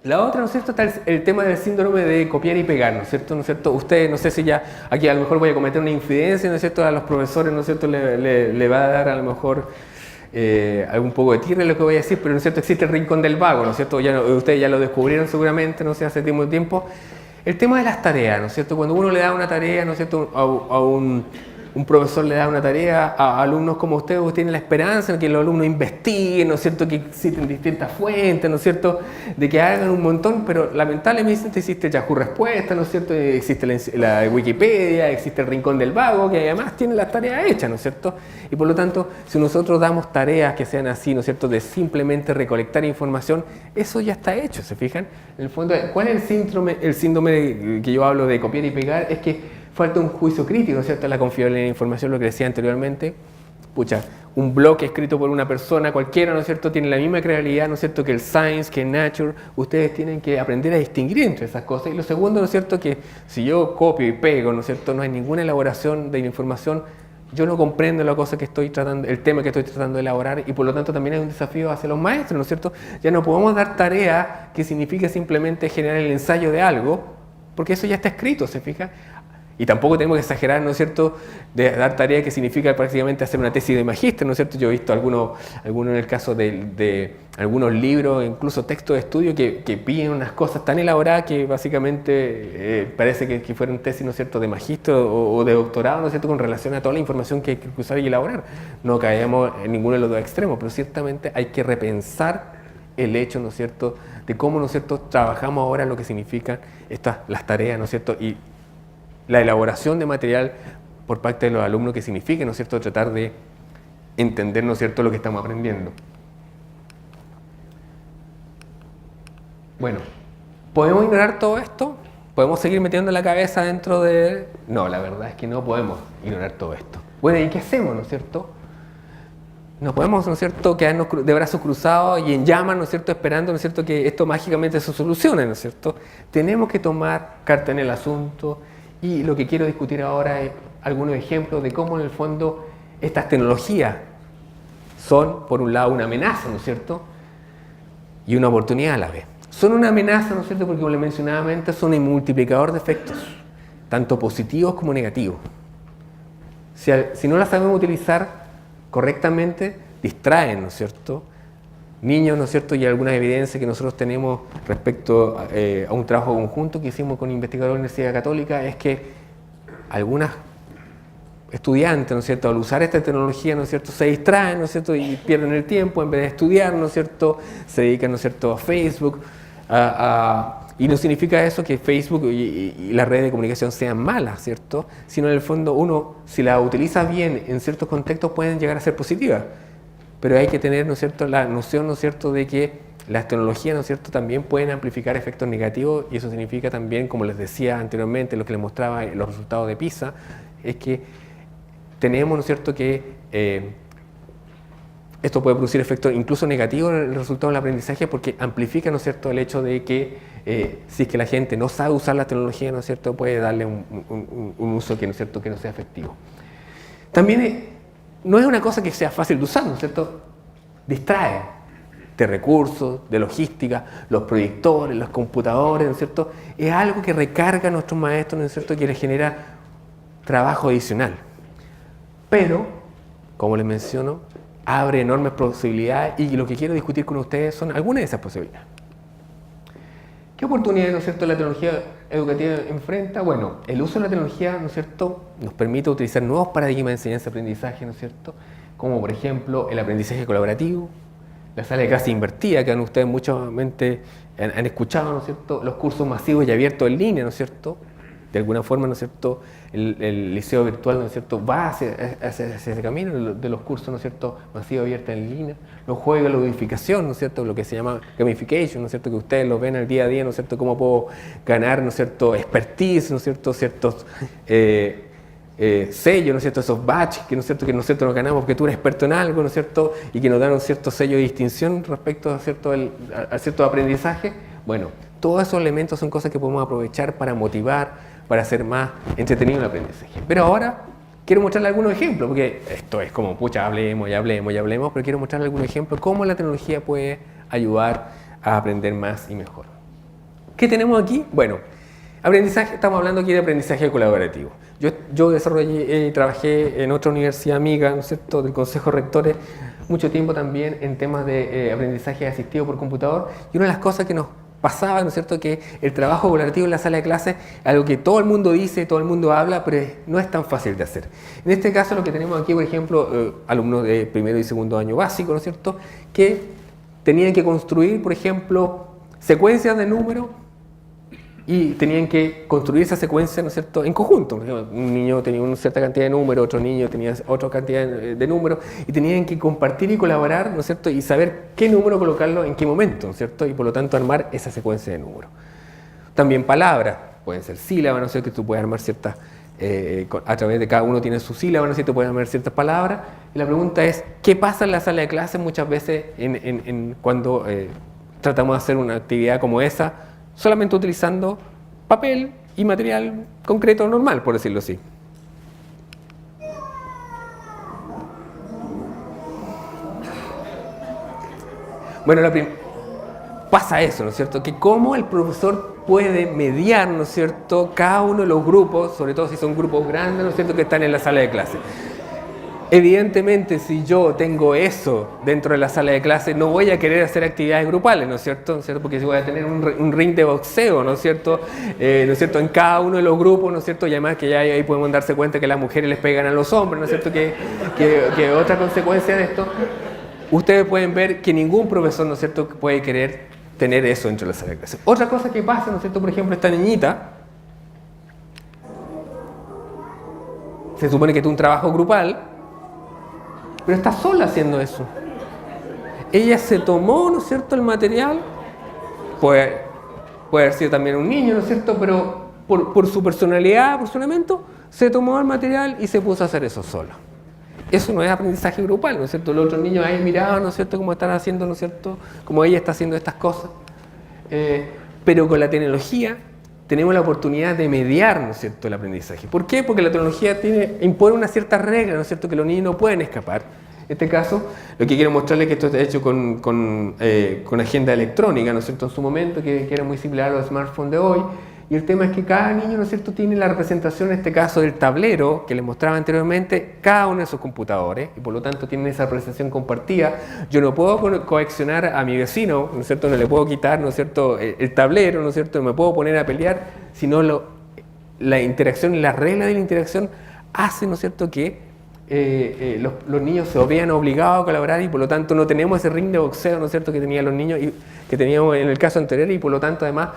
La otra, ¿no es cierto?, está el tema del síndrome de copiar y pegar, ¿no es cierto? ¿No es cierto? Ustedes, no sé si ya, aquí a lo mejor voy a cometer una infidencia, ¿no es cierto?, a los profesores, ¿no es cierto?, le va a dar a lo mejor algún poco de tirre lo que voy a decir, pero ¿no es cierto?, existe el rincón del vago, ¿no es cierto? Ustedes ya lo descubrieron seguramente, no sé, hace tiempo. El tema de las tareas, ¿no es cierto? Cuando uno le da una tarea, ¿no es cierto?, a un profesor le da una tarea a alumnos como ustedes tienen la esperanza de que los alumnos investiguen, ¿no es cierto?, que existen distintas fuentes, ¿no es cierto?, de que hagan un montón, pero lamentablemente existe Yahoo Respuesta, ¿no es cierto?, existe la Wikipedia, existe el Rincón del Vago, que además tiene las tareas hechas, ¿no es cierto? Y por lo tanto, si nosotros damos tareas que sean así, ¿no es cierto?, de simplemente recolectar información, eso ya está hecho, ¿se fijan? En el fondo, ¿cuál es el síndrome que yo hablo de copiar y pegar? Es que falta un juicio crítico, ¿no es cierto?, la confiabilidad de la información, lo que decía anteriormente. Pucha, un blog escrito por una persona cualquiera, ¿no es cierto?, tiene la misma credibilidad, ¿no es cierto?, que el Science, que el Nature. Ustedes tienen que aprender a distinguir entre esas cosas. Y lo segundo, ¿no es cierto?, que si yo copio y pego, ¿no es cierto?, no hay ninguna elaboración de la información, yo no comprendo la cosa que estoy tratando, el tema que estoy tratando de elaborar, y por lo tanto también es un desafío hacia los maestros, ¿no es cierto? Ya no podemos dar tarea que signifique simplemente generar el ensayo de algo, porque eso ya está escrito, ¿se fija? Y tampoco tenemos que exagerar, ¿no es cierto?, de dar tarea que significa prácticamente hacer una tesis de magíster, ¿no es cierto? Yo he visto algunos en el caso de algunos libros, incluso textos de estudio, que piden unas cosas tan elaboradas que básicamente parece que fueron tesis, ¿no es cierto?, de magíster o de doctorado, ¿no es cierto?, con relación a toda la información que hay que usar y elaborar. No caemos en ninguno de los dos extremos, pero ciertamente hay que repensar el hecho, ¿no es cierto?, de cómo, ¿no es cierto?, trabajamos ahora lo que significan las tareas, ¿no es cierto?, y la elaboración de material por parte de los alumnos que significa, ¿no es cierto?, tratar de entender, ¿no es cierto?, lo que estamos aprendiendo. Bueno, ¿podemos ignorar todo esto? ¿Podemos seguir metiendo la cabeza dentro de...? No, la verdad es que no podemos ignorar todo esto. Bueno, ¿y qué hacemos, no es cierto? No podemos, ¿no es cierto?, quedarnos de brazos cruzados y en llamas, ¿no es cierto?, esperando, ¿no es cierto?, que esto mágicamente se solucione, ¿no es cierto? Tenemos que tomar carta en el asunto. Y lo que quiero discutir ahora es algunos ejemplos de cómo en el fondo estas tecnologías son, por un lado, una amenaza, ¿no es cierto?, y una oportunidad a la vez. Son una amenaza, ¿no es cierto?, porque como les mencionaba antes, son un multiplicador de efectos, tanto positivos como negativos. Si no las sabemos utilizar correctamente, distraen, ¿no es cierto?, niños, ¿no es cierto?, y algunas evidencias que nosotros tenemos respecto a un trabajo conjunto que hicimos con investigadores de la Universidad Católica es que algunas estudiantes, ¿no es cierto?, al usar esta tecnología, ¿no es cierto?, se distraen, ¿no es cierto?, y pierden el tiempo en vez de estudiar, ¿no es cierto?, se dedican, ¿no es cierto?, a Facebook, y no significa eso que Facebook y las redes de comunicación sean malas, ¿cierto?, sino en el fondo uno, si la utiliza bien en ciertos contextos, pueden llegar a ser positivas. Pero hay que tener, ¿no es cierto?, la noción, ¿no es cierto?, de que las tecnologías, ¿no es cierto?, también pueden amplificar efectos negativos, y eso significa también, como les decía anteriormente, lo que les mostraba los resultados de PISA, es que tenemos, ¿no es cierto?, que esto puede producir efectos incluso negativos en el resultado del aprendizaje, porque amplifica, ¿no es cierto?, el hecho de que si es que la gente no sabe usar la tecnología, ¿no es cierto?, puede darle un uso que, ¿no es cierto?, que no sea efectivo. También no es una cosa que sea fácil de usar, ¿no es cierto? Distrae de recursos, de logística, los proyectores, los computadores, ¿no es cierto? Es algo que recarga a nuestros maestros, ¿no es cierto?, que les genera trabajo adicional. Pero, como les menciono, abre enormes posibilidades, y lo que quiero discutir con ustedes son algunas de esas posibilidades. ¿Qué oportunidades, ¿no es cierto?, la tecnología educativa enfrenta? Bueno, el uso de la tecnología, ¿no es cierto?, nos permite utilizar nuevos paradigmas de enseñanza-aprendizaje, ¿no es cierto?, como por ejemplo el aprendizaje colaborativo, la sala de clase invertida, que ustedes muchamente han escuchado, ¿no es cierto?, los cursos masivos y abiertos en línea, ¿no es cierto?, de alguna forma, ¿no es cierto?, el liceo virtual, ¿no es cierto?, va hacia ese camino de los cursos, ¿no es cierto?, masivos abiertos en línea, los juegos, la gamificación, ¿no es cierto?, lo que se llama gamification, ¿no es cierto?, que ustedes lo ven el día a día, ¿no es cierto?, cómo puedo ganar, ¿no es cierto?, expertise, ¿no es cierto?, ciertos sellos, ¿no es cierto?, esos badges que, ¿no es cierto?, que nosotros nos ganamos porque tú eres experto en algo, ¿no es cierto?, y que nos dan un cierto sello de distinción respecto a cierto aprendizaje. Bueno, todos esos elementos son cosas que podemos aprovechar para motivar, para hacer más entretenido el aprendizaje. Pero ahora quiero mostrarle algunos ejemplos, porque esto es como, pucha, hablemos, pero quiero mostrarle algunos ejemplos, cómo la tecnología puede ayudar a aprender más y mejor. ¿Qué tenemos aquí? Bueno, aprendizaje, estamos hablando aquí de aprendizaje colaborativo. Yo desarrollé, trabajé en otra universidad amiga, ¿no es cierto?, del Consejo de Rectores, mucho tiempo también en temas de aprendizaje asistido por computador, y una de las cosas que nos pasaba, ¿no es cierto?, que el trabajo colaborativo en la sala de clases es algo que todo el mundo dice, todo el mundo habla, pero no es tan fácil de hacer. En este caso lo que tenemos aquí, por ejemplo, alumnos de primero y segundo año básico, ¿no es cierto?, que tenían que construir, por ejemplo, secuencias de números, y tenían que construir esa secuencia, ¿no es cierto?, en conjunto. Un niño tenía una cierta cantidad de números, otro niño tenía otra cantidad de números, y tenían que compartir y colaborar, ¿no es cierto?, y saber qué número colocarlo en qué momento, ¿no es cierto?, y por lo tanto armar esa secuencia de números. También palabras, pueden ser sílabas, ¿no es cierto?, que tú puedes armar ciertas, a través de cada uno tiene su sílaba, ¿no es cierto?, puedes armar ciertas palabras, y la pregunta es, ¿qué pasa en la sala de clases muchas veces cuando tratamos de hacer una actividad como esa, solamente utilizando papel y material concreto normal, por decirlo así? Bueno, pasa eso, ¿no es cierto? Que cómo el profesor puede mediar, ¿no es cierto?, cada uno de los grupos, sobre todo si son grupos grandes, ¿no es cierto?, que están en la sala de clase. Evidentemente, si yo tengo eso dentro de la sala de clase, no voy a querer hacer actividades grupales, ¿no es cierto? ¿No es cierto? Porque si voy a tener un ring de boxeo, ¿no es cierto? ¿No es cierto?, en cada uno de los grupos, ¿no es cierto? Y además que ya ahí podemos darse cuenta que las mujeres les pegan a los hombres, ¿no es cierto? Que otra consecuencia de esto, ustedes pueden ver que ningún profesor, ¿no es cierto?, puede querer tener eso dentro de la sala de clase. Otra cosa que pasa, ¿no es cierto?, por ejemplo, esta niñita, se supone que es un trabajo grupal, pero está sola haciendo eso. Ella se tomó, ¿no es cierto?, el material, puede haber sido también un niño, ¿no es cierto?, pero por su personalidad, por su elemento, se tomó el material y se puso a hacer eso sola. Eso no es aprendizaje grupal, ¿no es cierto? Los otros niños ahí miraban, ¿no es cierto?, cómo están haciendo, ¿no es cierto?, cómo ella está haciendo estas cosas. Pero con la tecnología tenemos la oportunidad de mediar, ¿no es cierto?, el aprendizaje. ¿Por qué? Porque la tecnología impone una cierta regla, ¿no es cierto?, que los niños no pueden escapar. En este caso, lo que quiero mostrarles es que esto está hecho con agenda electrónica, ¿no es cierto?, en su momento, que era muy similar a los smartphones de hoy. Y el tema es que cada niño, ¿no es cierto?, tiene la representación, en este caso, del tablero que les mostraba anteriormente, cada uno de sus computadores, y por lo tanto tienen esa representación compartida. Yo no puedo coaccionar a mi vecino, ¿no es cierto?, no le puedo quitar, ¿no es cierto?, el tablero, ¿no es cierto?, no me puedo poner a pelear, sino la interacción, la regla de la interacción hace, ¿no es cierto?, que los niños se vean obligados a colaborar, y por lo tanto no tenemos ese ring de boxeo, ¿no es cierto?, que tenían los niños y que teníamos en el caso anterior, y por lo tanto además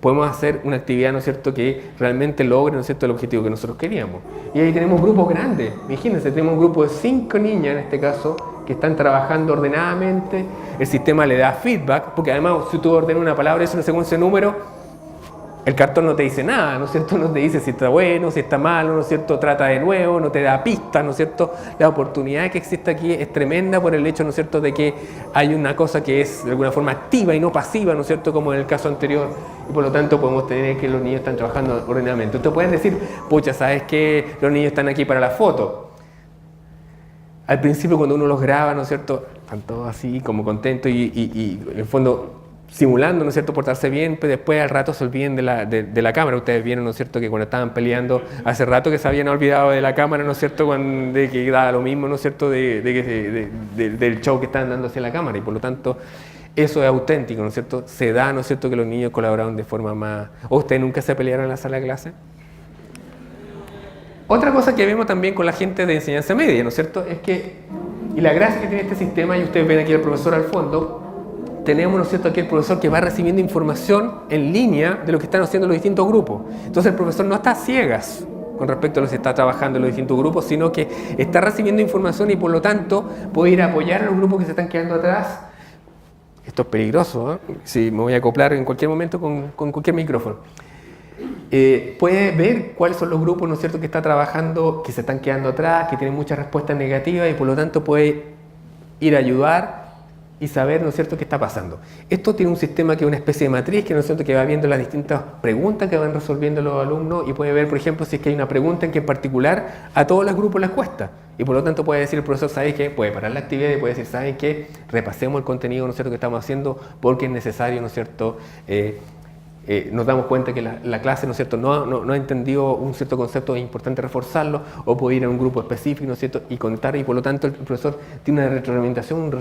podemos hacer una actividad, ¿no es cierto?, que realmente logre, ¿no es cierto?, el objetivo que nosotros queríamos. Y ahí tenemos grupos grandes, imagínense, tenemos un grupo de 5 niñas en este caso, que están trabajando ordenadamente, el sistema le da feedback, porque además si tú ordenas una palabra y es una secuencia de números, el cartón no te dice nada, ¿no es cierto?, no te dice si está bueno, si está malo, ¿no es cierto?, trata de nuevo, no te da pistas, ¿no es cierto? La oportunidad que existe aquí es tremenda por el hecho, ¿no es cierto?, de que hay una cosa que es de alguna forma activa y no pasiva, ¿no es cierto?, como en el caso anterior, y por lo tanto podemos tener que los niños están trabajando ordenadamente. Ustedes pueden decir, pucha, ¿sabes qué? Los niños están aquí para la foto. Al principio cuando uno los graba, ¿no es cierto?, están todos así como contentos y en el fondo simulando, ¿no es cierto?, portarse bien, pero después al rato se olviden de la cámara. Ustedes vieron, ¿no es cierto?, que cuando estaban peleando hace rato que se habían olvidado de la cámara, ¿no es cierto?, de que daba lo mismo, ¿no es cierto?, del show que estaban dando hacia la cámara, y por lo tanto eso es auténtico, ¿no es cierto? Se da, ¿no es cierto?, que los niños colaboraron de forma más... ¿O ustedes nunca se pelearon en la sala de clase? Otra cosa que vemos también con la gente de enseñanza media, ¿no es cierto?, es que, y la gracia que tiene este sistema, y ustedes ven aquí al profesor al fondo, tenemos, ¿no es cierto?, aquí el profesor que va recibiendo información en línea de lo que están haciendo los distintos grupos. Entonces el profesor no está a ciegas con respecto a lo que se está trabajando en los distintos grupos, sino que está recibiendo información y por lo tanto puede ir a apoyar a los grupos que se están quedando atrás. Esto es peligroso, ¿eh? Sí, me voy a acoplar en cualquier momento con cualquier micrófono. Puede ver cuáles son los grupos, ¿no es cierto?, que está trabajando, que se están quedando atrás, que tienen muchas respuestas negativas, y por lo tanto puede ir a ayudar y saber, ¿no es cierto?, qué está pasando. Esto tiene un sistema que es una especie de matriz, que, ¿no es cierto?, que va viendo las distintas preguntas que van resolviendo los alumnos y puede ver, por ejemplo, si es que hay una pregunta en que en particular a todos los grupos les cuesta. Y por lo tanto puede decir el profesor, ¿sabes qué? Puede parar la actividad y puede decir, ¿saben qué? Repasemos el contenido, ¿no es cierto?, que estamos haciendo porque es necesario, ¿no es cierto?, nos damos cuenta que la clase, ¿no es cierto?, no ha entendido un cierto concepto, es importante reforzarlo, o puede ir a un grupo específico, ¿no es cierto?, y contar, y por lo tanto el profesor tiene una retroalimentación,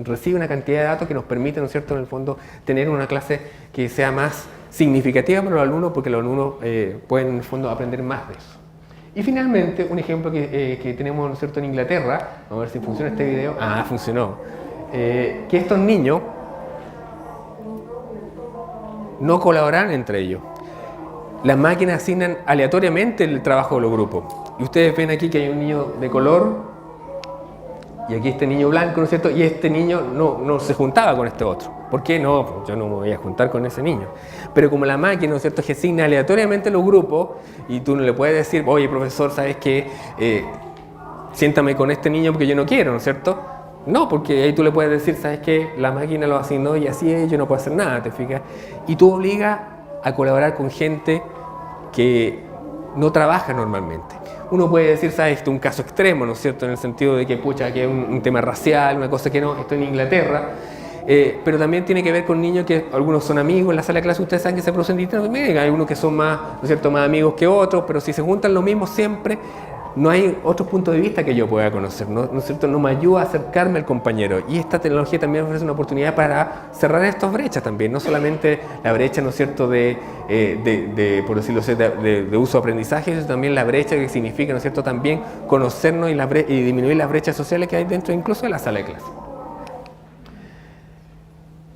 recibe una cantidad de datos que nos permite, ¿no es cierto?, en el fondo tener una clase que sea más significativa para los alumnos, porque los alumnos pueden en el fondo aprender más de eso. Y finalmente, un ejemplo que tenemos, ¿no es cierto?, en Inglaterra, vamos a ver si funciona este video, funcionó, que estos niños no colaboran entre ellos. Las máquinas asignan aleatoriamente el trabajo de los grupos. Y ustedes ven aquí que hay un niño de color y aquí este niño blanco, ¿no es cierto? Y este niño no se juntaba con este otro. ¿Por qué no? Pues yo no me voy a juntar con ese niño. Pero como la máquina, ¿no es cierto?, que asigna aleatoriamente los grupos y tú no le puedes decir, oye, profesor, ¿sabes qué? Siéntame con este niño porque yo no quiero, ¿no es cierto? No, porque ahí tú le puedes decir, ¿sabes qué? La máquina lo asignó y así es, yo no puedo hacer nada, ¿te fijas? Y tú obligas a colaborar con gente que no trabaja normalmente. Uno puede decir, ¿sabes? Esto es un caso extremo, ¿no es cierto? En el sentido de que, pucha, que es un tema racial, una cosa que no, esto en Inglaterra. Pero también tiene que ver con niños que algunos son amigos en la sala de clase, ustedes saben que se producen distintos, hay algunos que son más, ¿no es cierto?, más amigos que otros, pero si se juntan los mismos siempre, no hay otro punto de vista que yo pueda conocer, ¿no es cierto? No me ayuda a acercarme al compañero. Y esta tecnología también ofrece una oportunidad para cerrar estas brechas también, no solamente la brecha, ¿no es cierto?, por decirlo así, de uso-aprendizaje, sino también la brecha que significa, ¿no es cierto?, también conocernos y disminuir las brechas sociales que hay dentro incluso de la sala de clase.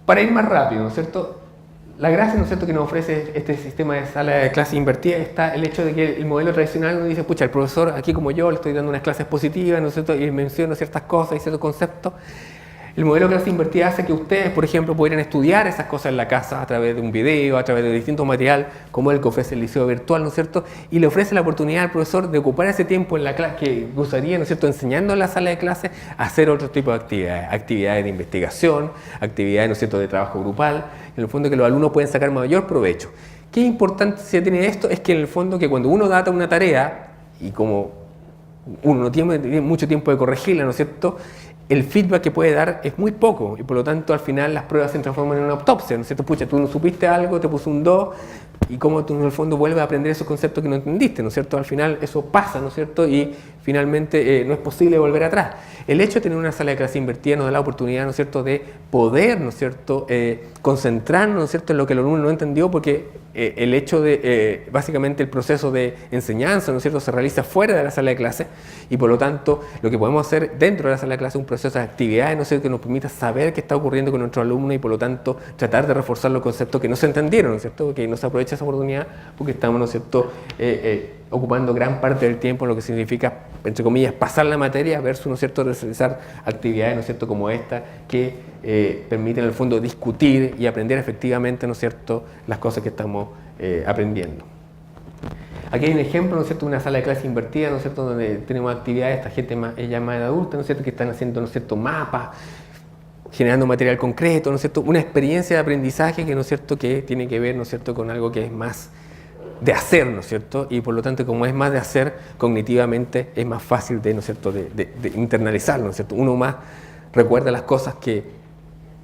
Para ir más rápido, ¿no es cierto?, la gracia, ¿no es cierto?, que nos ofrece este sistema de sala de clase invertida está el hecho de que el modelo tradicional nos dice, pucha, el profesor, aquí como yo, le estoy dando unas clases positivas, ¿no es cierto?, y menciono ciertas cosas y ciertos conceptos. El modelo de clase invertida hace que ustedes, por ejemplo, pudieran estudiar esas cosas en la casa a través de un video, a través de distintos material, como el que ofrece el liceo virtual, ¿no es cierto?, y le ofrece la oportunidad al profesor de ocupar ese tiempo en la clase que usaría, ¿no es cierto?, enseñando en la sala de clase, a hacer otro tipo de actividades de investigación, actividades, ¿no es cierto?, de trabajo grupal, en el fondo que los alumnos pueden sacar mayor provecho. ¿Qué importancia tiene esto? Es que en el fondo que cuando uno data una tarea, y como uno no tiene mucho tiempo de corregirla, ¿no es cierto?, el feedback que puede dar es muy poco y por lo tanto al final las pruebas se transforman en una autopsia, ¿no es cierto? Pucha, tú no supiste algo, te puso un 2 y cómo tú en el fondo vuelves a aprender esos conceptos que no entendiste, ¿no es cierto? Al final eso pasa, ¿no es cierto? Y finalmente no es posible volver atrás. El hecho de tener una sala de clase invertida nos da la oportunidad, ¿no es cierto?, de poder, ¿no es cierto?, concentrarnos, ¿no es cierto?, en lo que el alumno no entendió, porque el hecho de, básicamente el proceso de enseñanza, ¿no es cierto?, se realiza fuera de la sala de clase y por lo tanto lo que podemos hacer dentro de la sala de clase es un proceso de actividades, ¿no es cierto?, que nos permita saber qué está ocurriendo con nuestro alumno y por lo tanto tratar de reforzar los conceptos que no se entendieron, ¿no es cierto?, que no se aprovecha esa oportunidad porque estamos, ¿no es cierto?, ocupando gran parte del tiempo en lo que significa, entre comillas, pasar la materia versus, ¿no es cierto?, realizar actividades, ¿no es cierto?, como esta que permiten en el fondo discutir y aprender efectivamente, ¿no es cierto?, las cosas que estamos aprendiendo. Aquí hay un ejemplo, ¿no es cierto?, de una sala de clase invertida, ¿no es cierto?, donde tenemos actividades, esta gente ya más adulta, ¿no es cierto?, que están haciendo, ¿no es cierto?, mapas, generando material concreto, ¿no es cierto?, una experiencia de aprendizaje que, ¿no es cierto?, que tiene que ver, ¿no es cierto?, con algo que es más de hacer, ¿no es cierto?, y por lo tanto como es más de hacer, cognitivamente es más fácil de, ¿no es cierto?, de internalizarlo, ¿no es cierto?, uno más recuerda las cosas que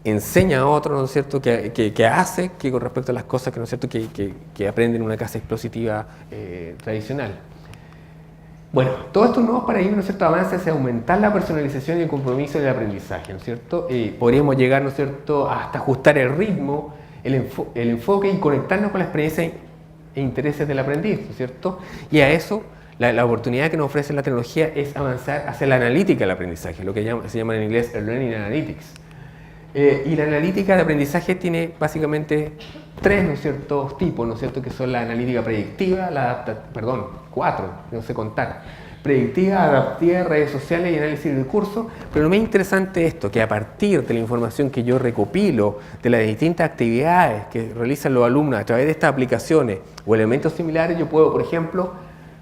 enseña a otro, ¿no es cierto?, que hace, que con respecto a las cosas que, ¿no es cierto?, que aprende en una clase expositiva tradicional. Bueno, todos estos nuevos paradigmas, ¿no es cierto?, avances hacia aumentar la personalización y el compromiso del aprendizaje, ¿no es cierto?, podríamos llegar, ¿no es cierto?, hasta ajustar el ritmo, el enfoque y conectarnos con la experiencia e intereses del aprendiz, ¿no es cierto?, y a eso la oportunidad que nos ofrece la tecnología es avanzar hacia la analítica del aprendizaje, lo que se llama en inglés el Learning Analytics. Y la analítica de aprendizaje tiene básicamente tres, ¿no es cierto?, tipos, ¿no es cierto?, que son la analítica predictiva, cuatro, no sé contar, predictiva, adaptiva, redes sociales y análisis del curso, pero lo más interesante es esto, que a partir de la información que yo recopilo de las distintas actividades que realizan los alumnos a través de estas aplicaciones o elementos similares, yo puedo, por ejemplo,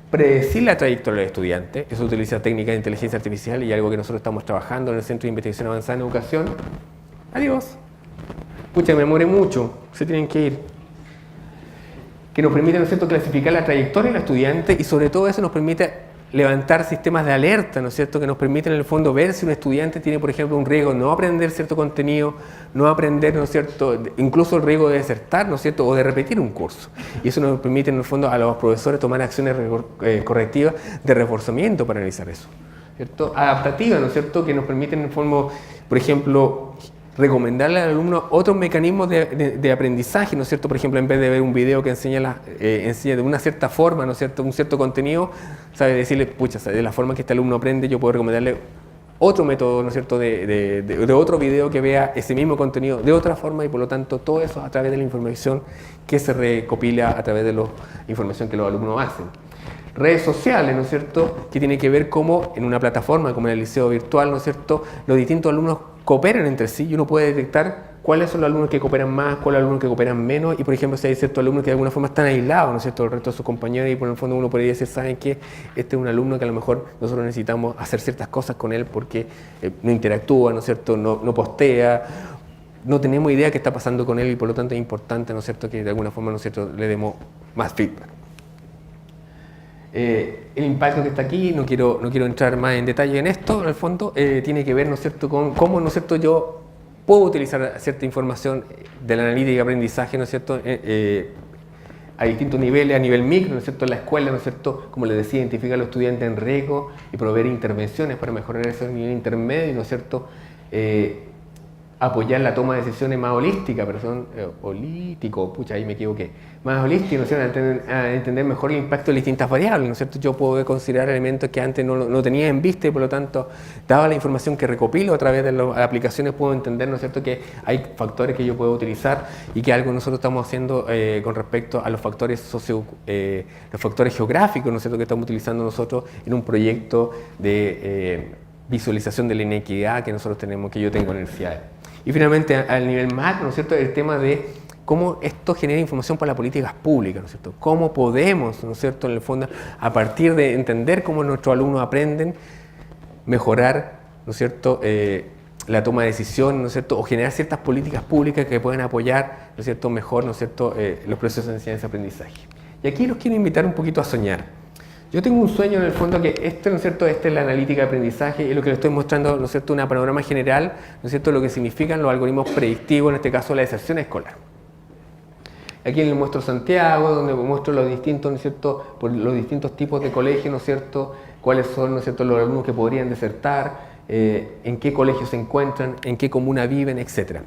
predecir la trayectoria del estudiante. Eso utiliza técnicas de inteligencia artificial y algo que nosotros estamos trabajando en el Centro de Investigación Avanzada en Educación. Adiós. Pucha, me demoré mucho, se tienen que ir. Que nos permite, ¿no es cierto?, clasificar la trayectoria del estudiante y sobre todo eso nos permite levantar sistemas de alerta, ¿no es cierto?, que nos permiten en el fondo ver si un estudiante tiene, por ejemplo, un riesgo de no aprender cierto contenido, no aprender, ¿no es cierto?, incluso el riesgo de desertar, ¿no es cierto?, o de repetir un curso. Y eso nos permite en el fondo a los profesores tomar acciones correctivas de reforzamiento para realizar eso, ¿cierto? Adaptativas, ¿no es cierto?, que nos permiten en el fondo, por ejemplo, recomendarle al alumno otros mecanismos de aprendizaje, ¿no es cierto? Por ejemplo, en vez de ver un video que enseña de una cierta forma, ¿no es cierto?, un cierto contenido, ¿sabe? Decirle, pucha, de la forma que este alumno aprende, yo puedo recomendarle otro método, ¿no es cierto?, de otro video que vea ese mismo contenido de otra forma y por lo tanto todo eso a través de la información que se recopila a través de la información que los alumnos hacen. Redes sociales, ¿no es cierto?, que tiene que ver cómo en una plataforma como en el liceo virtual, ¿no es cierto?, los distintos alumnos cooperan entre sí y uno puede detectar cuáles son los alumnos que cooperan más, cuáles son los alumnos que cooperan menos y por ejemplo si hay ciertos alumnos que de alguna forma están aislados, ¿no es cierto?, del resto de sus compañeros y por el fondo uno podría decir, ¿saben qué? Este es un alumno que a lo mejor nosotros necesitamos hacer ciertas cosas con él porque no interactúa, ¿no es cierto?, no postea, no tenemos idea qué está pasando con él y por lo tanto es importante, ¿no es cierto?, que de alguna forma, ¿no es cierto?, le demos más feedback. El impacto que está aquí, no quiero entrar más en detalle en esto, en el fondo, tiene que ver, ¿no es cierto?, con cómo, ¿no es cierto?, yo puedo utilizar cierta información de la analítica y aprendizaje, ¿no es cierto?, a distintos niveles, a nivel micro, ¿no es cierto?, en la escuela, ¿no es cierto?, como les decía, identificar a los estudiantes en riesgo y proveer intervenciones para mejorar ese nivel intermedio, ¿no es cierto?, apoyar la toma de decisiones más holística, holístico, pucha, ahí me equivoqué, más holístico, ¿no es cierto?, a entender mejor el impacto de distintas variables, ¿no es cierto? Yo puedo considerar elementos que antes no tenía en vista y por lo tanto, dada la información que recopilo a través de las aplicaciones, puedo entender, ¿no es cierto?, que hay factores que yo puedo utilizar y que algo nosotros estamos haciendo con respecto a los factores los factores geográficos, ¿no es cierto?, que estamos utilizando nosotros en un proyecto de visualización de la inequidad que nosotros tenemos, que yo tengo en el CIAE. Y finalmente, al nivel macro, ¿no es cierto?, el tema de cómo esto genera información para las políticas públicas, ¿no es cierto? Cómo podemos, ¿no es cierto?, en el fondo, a partir de entender cómo nuestros alumnos aprenden, mejorar, ¿no es cierto?, la toma de decisiones, ¿no es cierto?, o generar ciertas políticas públicas que puedan apoyar, ¿no es cierto?, mejor, ¿no es cierto?, los procesos de enseñanza-aprendizaje. Y aquí los quiero invitar un poquito a soñar. Yo tengo un sueño en el fondo que ¿no es cierto?, esta es la analítica de aprendizaje y lo que le estoy mostrando, ¿no es cierto?, una panorama general, ¿no es cierto?, lo que significan los algoritmos predictivos, en este caso la deserción escolar. Aquí les muestro Santiago, donde muestro los distintos, ¿no es cierto?, por los distintos tipos de colegios, ¿no es cierto?, cuáles son, ¿no es cierto?, los alumnos que podrían desertar, en qué colegios se encuentran, en qué comuna viven, etc.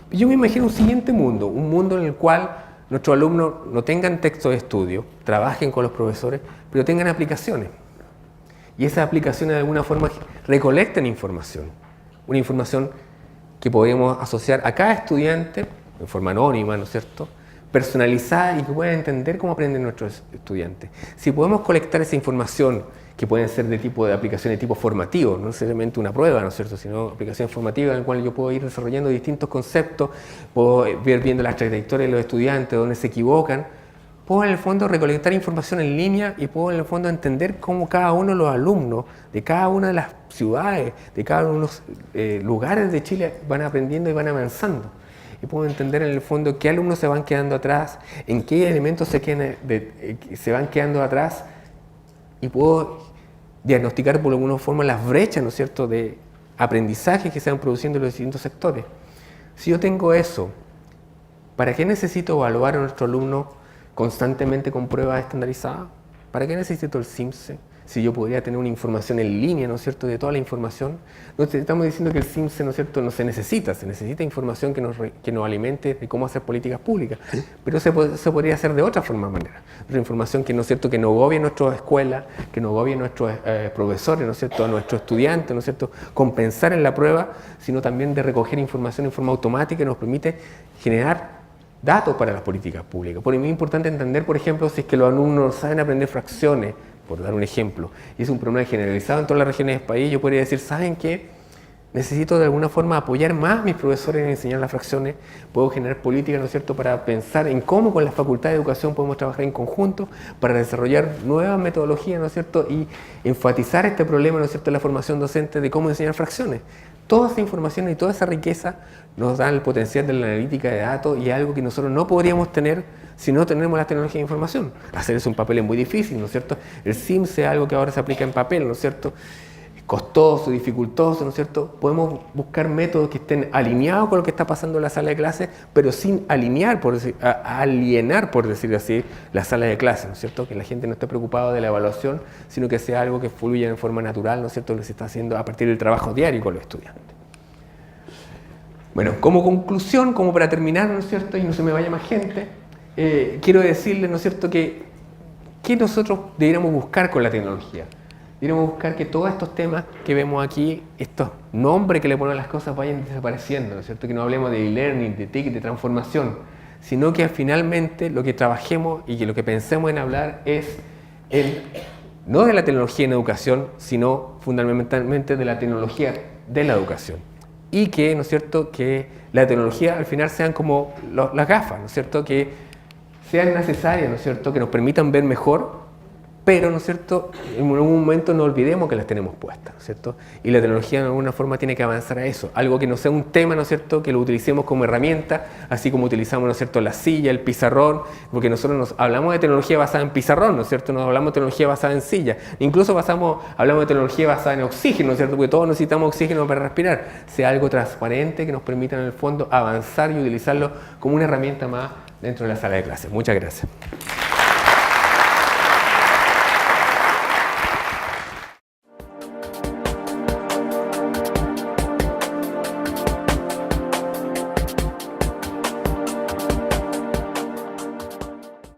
Yo me imagino un siguiente mundo, un mundo en el cual nuestros alumnos no tengan texto de estudio, trabajen con los profesores, pero tengan aplicaciones. Y esas aplicaciones de alguna forma recolecten información. Una información que podemos asociar a cada estudiante, en forma anónima, ¿no es cierto?, personalizada y que pueda entender cómo aprenden nuestros estudiantes. Si podemos colectar esa información, que pueden ser de tipo de aplicaciones de tipo formativo, no necesariamente una prueba, ¿no es cierto?, sino aplicaciones formativas en las cuales yo puedo ir desarrollando distintos conceptos, puedo ir viendo las trayectorias de los estudiantes, dónde se equivocan, puedo en el fondo recolectar información en línea y puedo en el fondo entender cómo cada uno de los alumnos de cada una de las ciudades, de cada uno de los lugares de Chile van aprendiendo y van avanzando. Y puedo entender en el fondo qué alumnos se van quedando atrás, en qué elementos se van quedando atrás y puedo diagnosticar por alguna forma las brechas, ¿no es cierto?, de aprendizaje que se van produciendo en los distintos sectores. Si yo tengo eso, ¿para qué necesito evaluar a nuestro alumno constantemente con pruebas estandarizadas? ¿Para qué necesito el CIMSE? Si yo podría tener una información en línea, ¿no es cierto?, de toda la información. No estamos diciendo que el CIMSE, ¿no es cierto?, no se necesita información que nos alimente de cómo hacer políticas públicas, pero se podría hacer de otra manera. Otra información que, ¿no es cierto?, que no agobie a nuestras escuelas, que no agobie a nuestros profesores, ¿no es cierto?, a nuestros estudiantes, ¿no es cierto?, compensar en la prueba, sino también de recoger información en forma automática y nos permite generar datos para las políticas públicas. Por eso es muy importante entender, por ejemplo, si es que los alumnos saben aprender fracciones, por dar un ejemplo, y es un problema generalizado en todas las regiones del país, yo podría decir, ¿saben qué? Necesito de alguna forma apoyar más a mis profesores en enseñar las fracciones, puedo generar políticas, ¿no es cierto?, para pensar en cómo con la Facultad de Educación podemos trabajar en conjunto para desarrollar nuevas metodologías, ¿no es cierto?, y enfatizar este problema, ¿no es cierto?, de la formación docente de cómo enseñar fracciones. toda esa información y toda esa riqueza nos dan el potencial de la analítica de datos y algo que nosotros no podríamos tener si no tenemos la tecnología de información. Hacer eso en papel es muy difícil, ¿no es cierto? El SIMS es algo que ahora se aplica en papel, ¿no es cierto? Es costoso, dificultoso, ¿no es cierto? Podemos buscar métodos que estén alineados con lo que está pasando en la sala de clase, pero sin alienar, por decir así, la sala de clase, ¿no es cierto? Que la gente no esté preocupada de la evaluación, sino que sea algo que fluya de forma natural, ¿no es cierto? Lo que se está haciendo a partir del trabajo diario con los estudiantes. Bueno, como conclusión, como para terminar, ¿no es cierto? Y no se me vaya más gente, quiero decirles, ¿no es cierto?, que nosotros deberíamos buscar con la tecnología. Deberíamos buscar que todos estos temas que vemos aquí, estos nombres que le ponen a las cosas, vayan desapareciendo, ¿no es cierto? Que no hablemos de e-learning, de TIC, de transformación, sino que finalmente lo que trabajemos y que lo que pensemos en hablar es no de la tecnología en educación, sino fundamentalmente de la tecnología de la educación. Y que, ¿no es cierto?, que la tecnología al final sean como las gafas, ¿no es cierto?, que sean necesarias, ¿no es cierto?, que nos permitan ver mejor, pero, ¿no es cierto?, en algún momento no olvidemos que las tenemos puestas, ¿no es cierto? Y la tecnología de alguna forma tiene que avanzar a eso, algo que no sea un tema, ¿no es cierto?, que lo utilicemos como herramienta, así como utilizamos, ¿no es cierto?, la silla, el pizarrón, porque nosotros hablamos de tecnología basada en pizarrón, ¿no es cierto?, nos hablamos de tecnología basada en silla, incluso hablamos de tecnología basada en oxígeno, ¿no es cierto?, porque todos necesitamos oxígeno para respirar, sea algo transparente que nos permita en el fondo avanzar y utilizarlo como una herramienta más dentro de la sala de clases. Muchas gracias.